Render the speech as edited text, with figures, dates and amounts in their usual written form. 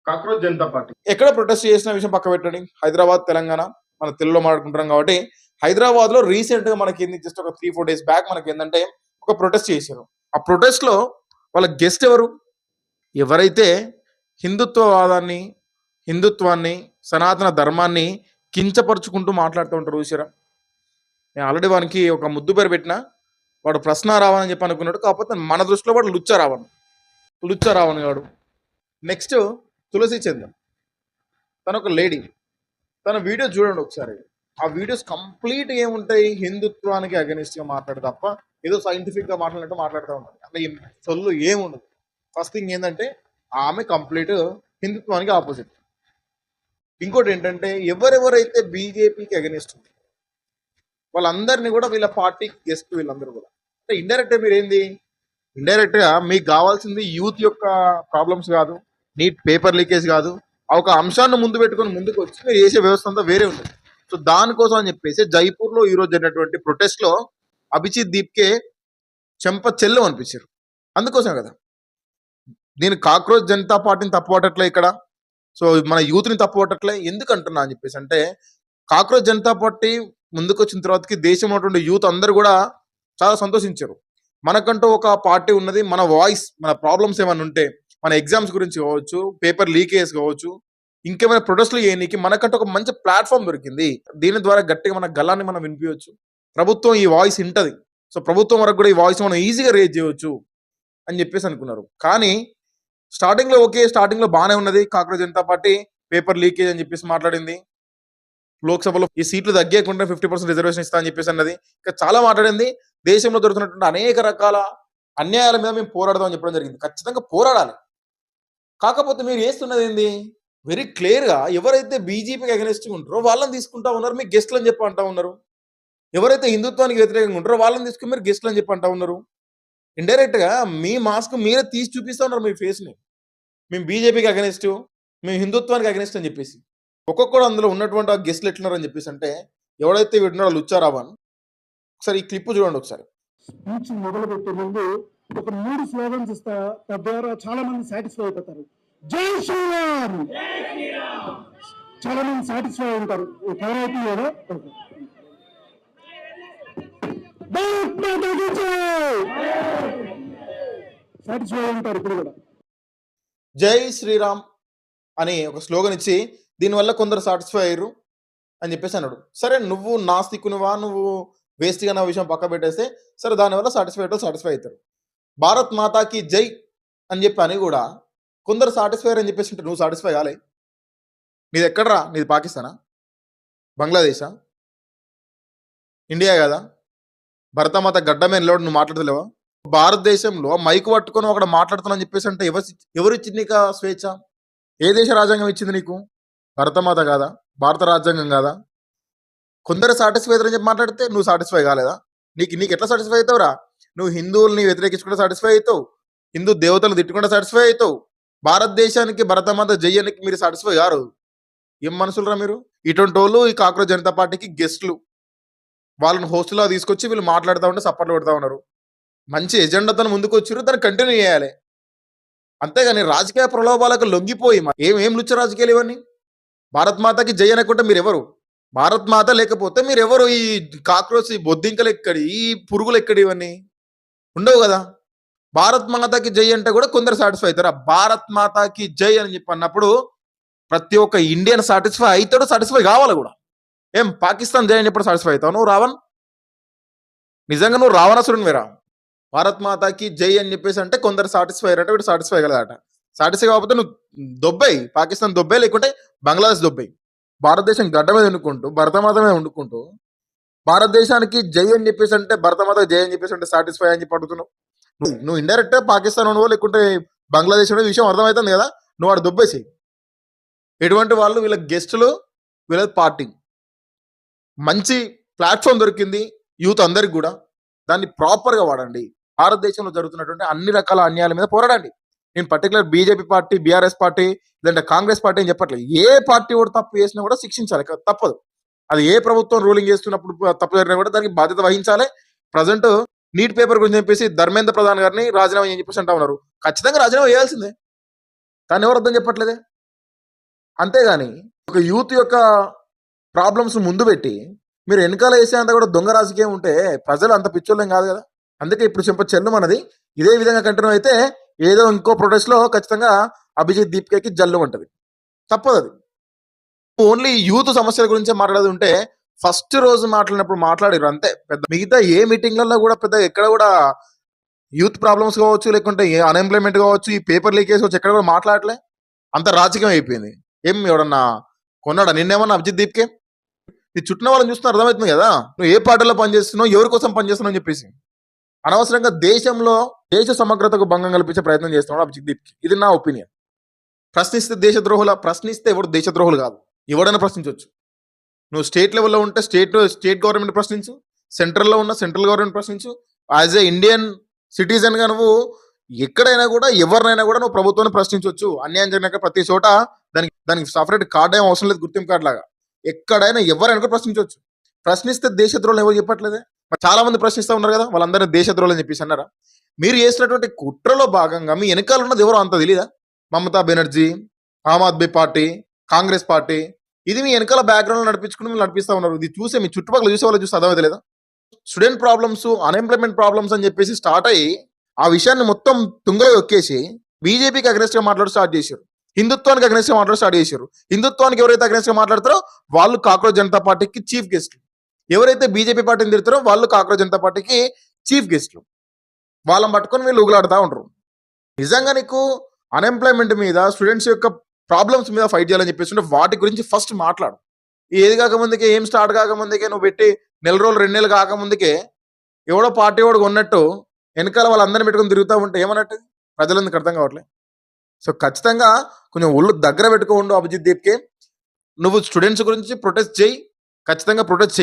Cockroach Janata party. ఎక్కడ protest చేసిన విషయం పక్క పెట్టండి. హైదరాబాద్, తెలంగాణ మన తెలుగులో మాట్లాడుకుంటున్నాం కాబట్టి హైదరాబాద్ లో రీసెంట్ గా మనకి జస్ట్ ఒక 3-4 days బ్యాక్ మనకి ఏంటంటే ఒక ప్రొటెస్ట్ చేశారు. ఆ ప్రొటెస్ట్ లో వాళ్ళ గెస్ట్ ఎవరు? ఎవరైతే హిందుత్వవాదాన్ని, హిందుత్వాన్ని, సనాతన ధర్మాన్ని కించపరుచుకుంటూ మాట్లాడుతూ ఉంటారు చూసారా. నేను ఆల్రెడీ వానికి ఒక ముద్దు పేరు పెట్టిన, వాడు ప్రశ్న రావని చెప్పి అనుకున్నాడు. కాకపోతే మన దృష్టిలో వాడు లుచ్చ రావణ్ గాడు. నెక్స్ట్ తులసి చంద్ర, తన ఒక లేడీ, తన వీడియో చూడండి ఒకసారి. ఆ వీడియోస్ కంప్లీట్ ఏముంటాయి, హిందుత్వానికి అగెనిస్ట్ గా మాట్లాడు తప్ప ఏదో సైంటిఫిక్ గా మాట్లాడినట్టు మాట్లాడుతూ ఉంటారు. అంటే సొల్లు ఏముండదు. ఫస్ట్ థింగ్ ఏంటంటే ఆమె కంప్లీట్ హిందుత్వానికి ఆపోజిట్. ఇంకోటి ఏంటంటే ఎవరెవరైతే బీజేపీకి అగెనిస్ట్ ఉంది వాళ్ళందరినీ కూడా వీళ్ళ పార్టీ గెస్ట్, వీళ్ళందరూ కూడా అంటే ఇండైరెక్ట్ మీరు ఏంది, ఇండైరెక్ట్ గా మీకు కావాల్సింది యూత్ యొక్క ప్రాబ్లమ్స్ కాదు, నీట్ పేపర్ లీకేజ్ కాదు, ఆ ఒక అంశాన్ని ముందు పెట్టుకొని ముందుకు వచ్చి మీరు చేసే వ్యవస్థ అంతా వేరే ఉంటుంది. సో దానికోసం అని చెప్పేసి జైపూర్ లో ఈ రోజు జరిగినటువంటి ప్రొటెస్ట్ లో అభిజిత్ దీప్కే చెంప చెల్లు అనిపించారు. అందుకోసం కదా నేను కాక్రోచ్ జనతా పార్టీని తప్పుపట్టట్లే ఇక్కడ, సో మన యూత్ ని తప్పుపట్టట్లే. ఎందుకు అంటున్నా అని చెప్పేసి అంటే కాక్రోచ్ జనతా పార్టీ ముందుకు వచ్చిన తర్వాతకి దేశంలో ఉన్నటువంటి యూత్ అందరూ కూడా చాలా సంతోషించారు. మనకంటూ ఒక పార్టీ ఉన్నది, మన వాయిస్, మన ప్రాబ్లమ్స్ ఏమైనా ఉంటే, మన ఎగ్జామ్స్ గురించి కావచ్చు, పేపర్ లీకేజ్ కావచ్చు, ఇంకేమైనా ప్రొటెస్ట్లు చేయడానికి మనకంటూ ఒక మంచి ప్లాట్ఫామ్ దొరికింది. దీని ద్వారా గట్టిగా మన గల్లాన్ని మనం వినిపించవచ్చు. ప్రభుత్వం ఈ వాయిస్ వింటది. సో ప్రభుత్వం వరకు కూడా ఈ వాయిస్ మనం ఈజీగా రేజ్ చేయవచ్చు అని చెప్పేసి అనుకున్నారు. కానీ స్టార్టింగ్ లో ఓకే, స్టార్టింగ్ లో బాగానే ఉన్నది. Cockroach Janata party paper leakage అని చెప్పేసి మాట్లాడింది. లోక్సభలో ఈ సీట్లు తగ్గకుండా 50% రిజర్వేషన్ ఇస్తా అని చెప్పేసి అన్నది. ఇంకా చాలా మాట్లాడింది. దేశంలో దొరుకుతున్నటువంటి అనేక రకాల అన్యాయాల మీద మేము పోరాడదాం అని చెప్పడం జరిగింది. ఖచ్చితంగా పోరాడాలి. కాకపోతే మీరు చేస్తున్నది ఏంది, వెరీ క్లియర్ గా ఎవరైతే బీజేపీకి అగెనిస్ట్ ఉంటారో వాళ్ళని తీసుకుంటా ఉన్నారు, మీకు గెస్ట్లు అని చెప్పి అంటా ఉన్నారు. ఎవరైతే హిందుత్వానికి వ్యతిరేకంగా ఉంటారో వాళ్ళని తీసుకుని మీరు గెస్ట్లు అని చెప్పి అంటా ఉన్నారు. ఇండైరెక్ట్ గా మీ మాస్క్ మీరే తీసి చూపిస్తా ఉన్నారు మీ ఫేస్ ని. మేము బీజేపీకి అగెనిస్ట్, మేము హిందుత్వానికి అగెనిస్ట్ అని చెప్పేసి. ఒక్కొక్కడు అందులో ఉన్నటువంటి ఆ గెస్ట్లు ఎట్లున్నారని చెప్పేసి అంటే ఎవడైతే వింటున్నాడో లుచ్చారావన్, ఒకసారి ఈ క్లిప్ చూడండి ఒకసారి. స్పీచ్ మొదలు పెట్టే ముందు ఒక 3 స్లోగన్స్ ఇస్తా, తద్వారా చాలా మంది సాటిస్ఫై అయిపోతారు. జై శ్రీరామ్, చాలా మంది సాటిస్ఫై ఉంటారు. ఎవరైతే లేదా సాటిస్ఫై ఉంటారు. ఇప్పుడు కూడా జై శ్రీరామ్ అని ఒక స్లోగన్ ఇచ్చి దీనివల్ల కొందరు సాటిస్ఫై అయ్యారు అని చెప్పేసి అన్నాడు. సరే నువ్వు నాస్తికునివా, నువ్వు వేస్ట్గా నా విషయం పక్క పెట్టేస్తే సరే, దానివల్ల సాటిస్ఫై అవుతారు. భారత్ మాతాకి జై అని చెప్పి అని కూడా కొందరు సాటిస్ఫై అని చెప్పేసి ఉంటే నువ్వు సాటిస్ఫై కాలే. నీది ఎక్కడరా? నీది పాకిస్తానా, బంగ్లాదేశా, ఇండియా కదా? భరతమాత గడ్డ మీద నిలబడి నువ్వు మాట్లాడలేవా? భారతదేశంలో మైకు పట్టుకొని అక్కడ మాట్లాడుతున్నాను చెప్పేసి అంటే ఎవరిచ్చింది నీకు స్వేచ్ఛ? ఏ దేశ రాజ్యాంగం ఇచ్చింది నీకు? భరతమాత కాదా? భారత రాజ్యాంగం కాదా? కొందరు సాటిస్ఫై అవుతారని చెప్పి మాట్లాడితే నువ్వు సాటిస్ఫై కాలేదా? నీకు ఎట్లా సాటిస్ఫై అవుతావురా? నువ్వు హిందువుల్ని వ్యతిరేకించుకుంటే సాటిస్ఫై అవుతావు, హిందూ దేవతలు తిట్టుకుంటే సాటిస్ఫై అవుతావు, భారతదేశానికి భరతమాత జయ్యానికి మీరు సాటిస్ఫై కారు. ఏం మనుషులరా మీరు? ఇటువంటి వాళ్ళు ఈ కాక్రోచ్ జనతా పార్టీకి గెస్ట్లు. వాళ్ళని హోస్టల్లో తీసుకొచ్చి వీళ్ళు మాట్లాడుతూ ఉంటే సపోర్ట్లు పెడతా ఉన్నారు. మంచి ఎజెండాతో ముందుకు వచ్చారు, దాన్ని కంటిన్యూ చేయాలి. అంతేగాని రాజకీయ ప్రలోభాలకు లొంగిపోయి ఏం లుచ్చ రాజకీయాలు ఇవన్నీ? భారత్ మాతకి జై అనుకుంటే మీరు ఎవరు? భారత్ మాత లేకపోతే మీరు ఎవరు? ఈ కాక్రోచ్, ఈ బొద్దింకలు ఎక్కడి, ఈ పురుగులు ఎక్కడి, ఇవన్నీ ఉండవు కదా. భారత్ మాతకి జై అంటే కూడా కొందరు సాటిస్ఫై అవుతారు. భారత్ మాతకి జై అని చెప్పి అన్నప్పుడు ప్రతి ఒక్క ఇండియన్ సాటిస్ఫై అవుతాడు, సాటిస్ఫై కావాలి కూడా. ఏం పాకిస్తాన్ జై అని చెప్పి సాటిస్ఫై అవుతావు నువ్వు? రావణ్, నిజంగా నువ్వు రావణాసురుని వేరా? భారత్ మాతాకి జై అని చెప్పేసి అంటే కొందరు సాటిస్ఫై అయ్యారంటే వీడు సాటిస్ఫై కలదట. సాటిస్ఫై కాకపోతే నువ్వు దొబ్బాయి, పాకిస్తాన్ దొబ్బాయి, లేకుంటే బంగ్లాదేశ్ దొబ్బాయి. భారతదేశం గడ్డ మీద వండుకుంటూ, భరతమాత మీద వండుకుంటూ భారతదేశానికి జై అని చెప్పేసి అంటే, భరతమాత జై అని చెప్పేసి అంటే సాటిస్ఫై అని చెప్పి అడుగుతున్నావు. నువ్వు ఇండైరెక్ట్ పాకిస్తాన్ ఉండవో లేకుంటే బంగ్లాదేశ్ ఉండే విషయం అర్థమవుతుంది కదా. నువ్వు వాడు దొబ్బేసి ఎటువంటి వాళ్ళు వీళ్ళ గెస్టులు, వీళ్ళ పార్టీ. మంచి ప్లాట్ఫామ్ దొరికింది యూత్ అందరికి కూడా, దాన్ని ప్రాపర్గా వాడండి. భారతదేశంలో జరుగుతున్నటువంటి అన్ని రకాల అన్యాయాల మీద పోరాడండి. నేను particular BJP party, BRS party, లేదంటే కాంగ్రెస్ పార్టీ అని చెప్పట్లేదు. ఏ పార్టీ కూడా తప్పు చేసినా కూడా శిక్షించాలి, తప్పదు. అది ఏ ప్రభుత్వం రూలింగ్ చేస్తున్నప్పుడు తప్పు జరిగినా కూడా దానికి బాధ్యత వహించాలి. ప్రజెంట్ నీట్ పేపర్ గురించి చెప్పేసి ధర్మేంద్ర ప్రధాన్ గారిని రాజీనామా అని చెప్పేసి అంటా ఉన్నారు. ఖచ్చితంగా రాజీనామా చేయాల్సిందే. దాన్ని ఎవరు అర్థం చెప్పట్లేదే. అంతేగాని ఒక యూత్ యొక్క ప్రాబ్లమ్స్ ముందు పెట్టి మీరు వెనకాల వేసేంత కూడా దొంగ రాజకీయం ఉంటే ప్రజలు అంత పిచ్చోళ్ళేం కాదు కదా. అందుకే ఇప్పుడు చెల్లు మనది ఇదే విధంగా కంటిన్యూ అయితే ఏదో ఇంకో ప్రొటెస్ట్ లో ఖచ్చితంగా అభిజిత్ దీపికకి జల్లు ఉంటది, తప్పదు అది. ఓన్లీ యూత్ సమస్యల గురించే మాట్లాడేది ఉంటే ఫస్ట్ రోజు మాట్లాడినప్పుడు మాట్లాడారు అంతే. పెద్ద మిగతా ఏ మీటింగ్లలో కూడా పెద్ద ఎక్కడ కూడా యూత్ ప్రాబ్లమ్స్ కావచ్చు, లేకుంటే అన్ఎంప్లాయ్మెంట్ కావచ్చు, ఈ పేపర్ లీకేజ్ కావచ్చు, ఎక్కడ కూడా మాట్లాడలే. అంత రాజకీయం అయిపోయింది. ఏం ఎవడన్నా కొన్నాడా నిన్నేమన్నా అభిజిత్ దీప్కే? నీ చుట్టిన వాళ్ళని చూస్తున్నా అర్థమవుతుంది కదా నువ్వు ఏ పార్టీలో పనిచేస్తున్నావు, ఎవరి కోసం పనిచేస్తున్నావు అని చెప్పేసి. అనవసరంగా దేశ సమగ్రతకు భంగం కల్పించే ప్రయత్నం చేస్తున్నాడు అభిజిత్ దీప్కి. ఇది నా ఒపీనియన్. ప్రశ్నిస్తే ప్రశ్నిస్తే ఎవరు దేశద్రోహులు కాదు, ఎవడైనా ప్రశ్నించవచ్చు. నువ్వు స్టేట్ లెవెల్లో ఉంటే స్టేట్ గవర్నమెంట్ ప్రశ్నించు, సెంట్రల్లో ఉన్న సెంట్రల్ గవర్నమెంట్ ప్రశ్నించు. యాజ్ ఏ ఇండియన్ సిటిజన్ గా నువ్వు ఎక్కడైనా కూడా ఎవరినైనా కూడా నువ్వు ప్రభుత్వాన్ని ప్రశ్నించవచ్చు. అన్యాయం జరిగినాక ప్రతి చోట దానికి సపరేట్ కార్డు ఏం అవసరం లేదు, గుర్తింపు కార్డు లాగా. ఎక్కడైనా ఎవరైనా కూడా ప్రశ్నించవచ్చు. ప్రశ్నిస్తే దేశద్రోహులు ఎవరు చెప్పట్లేదే. మరి చాలా మంది ప్రశ్నిస్తూ ఉన్నారు కదా, వాళ్ళందరినీ దేశద్రోహులు అని చెప్పేసి అన్నారా? మీరు చేసినటువంటి కుట్రలో భాగంగా మీ వెనకాల ఉన్నది ఎవరో అంత తెలీదా? మమతా బెనర్జీ, ఆమ్ ఆద్మీ పార్టీ, కాంగ్రెస్ పార్టీ, ఇది మీ వెనకాల బ్యాక్గ్రౌండ్ నడిపించుకుని మీరు నడిపిస్తా ఉన్నారు. ఇది చూసే మీ చుట్టుపక్కల చూసే వాళ్ళు చూస్తే అర్థమైతే లేదా? స్టూడెంట్ ప్రాబ్లమ్స్, అన్ఎంప్లాయ్మెంట్ ప్రాబ్లమ్స్ అని చెప్పేసి స్టార్ట్ అయ్యి ఆ విషయాన్ని మొత్తం తుంగలో ఎక్కేసి బీజేపీకి అగ్రెస్ట్ గా మాట్లాడు స్టార్ట్ చేశారు, హిందుత్వానికి అగ్రెస్ట్ గా మాట్లాడు స్టార్ట్ చేశారు. హిందుత్వానికి ఎవరైతే అగ్రెస్ట్ గా మాట్లాడతారో వాళ్ళు కాక్రోచ్ జనతా పార్టీకి చీఫ్ గెస్ట్లు, ఎవరైతే బీజేపీ పార్టీని తిడతారో వాళ్ళు కాక్రోచ్ జనతా పార్టీకి చీఫ్ గెస్ట్లు. వాళ్ళని పట్టుకొని వీళ్ళు ఊగులాడుతూ ఉంటారు. నిజంగా నీకు అన్ఎంప్లాయ్మెంట్ మీద, స్టూడెంట్స్ యొక్క ప్రాబ్లమ్స్ మీద ఫైట్ చేయాలని చెప్పేసి వాటి గురించి ఫస్ట్ మాట్లాడు. ఏది కాకముందుకే, ఏం స్టార్ట్ కాకముందుకే, నువ్వు పెట్టి నెల రోజులు 2 నెలలు కాకముందుకే ఎవడో పార్టీ వాడు కొన్నట్టు వెనకాల వాళ్ళందరినీ పెట్టుకొని తిరుగుతూ ఉంటే ఏమన్నట్టు? ప్రజలందుకు అర్థం కావట్లేదు. సో ఖచ్చితంగా కొంచెం ఒళ్ళు దగ్గర పెట్టుకో ఉండు అభిజిత్ దీప్కే. నువ్వు స్టూడెంట్స్ గురించి ప్రొటెస్ట్ చేయి, ఖచ్చితంగా ప్రొటెస్ట్